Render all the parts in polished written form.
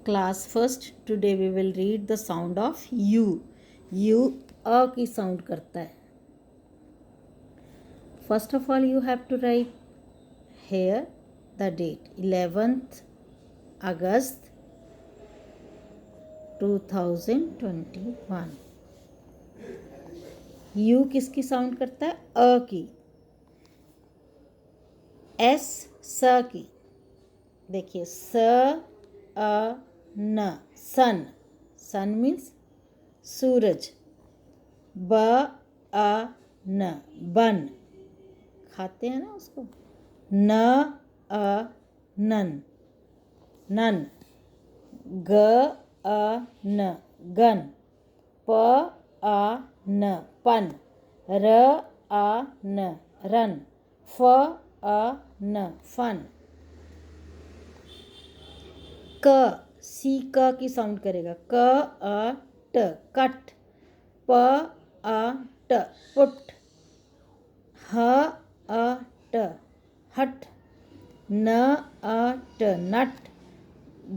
class first. Today we will read the sound of U. U अ की sound करता है. First of all you have to write here the date 11th August 2021. U किसकी sound करता है? अ की. S स की. देखिए स अ न सन. सन मीन्स सूरज. ब अ न बन. खाते हैं ना उसको. न अ नन नन. ग अ न गन. प अ न पन. र अ न रन. फ अ न फन. क सी क की साउंड करेगा. क अ ट कट. प अ ट पुट. ह अ ट हट. न अ ट नट.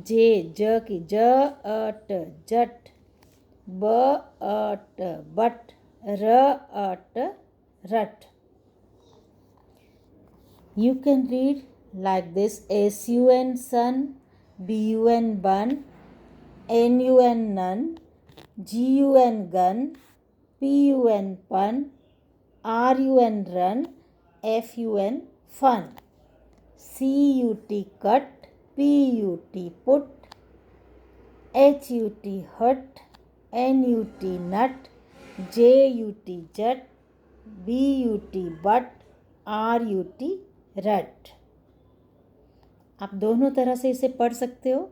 जे ज की ज अ ट जट. ब अ ट बट. र अ ट रट. You can read like this: sun sun, bun bun, nun nun, gun gun, pun pun, run run, fun fun. Cut cut, put put, hut hut, nut nut, jut jut, but but, rut रट. आप दोनों तरह से इसे पढ़ सकते हो.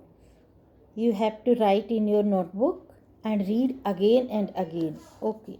You have to write in your notebook and read again and again. Okay.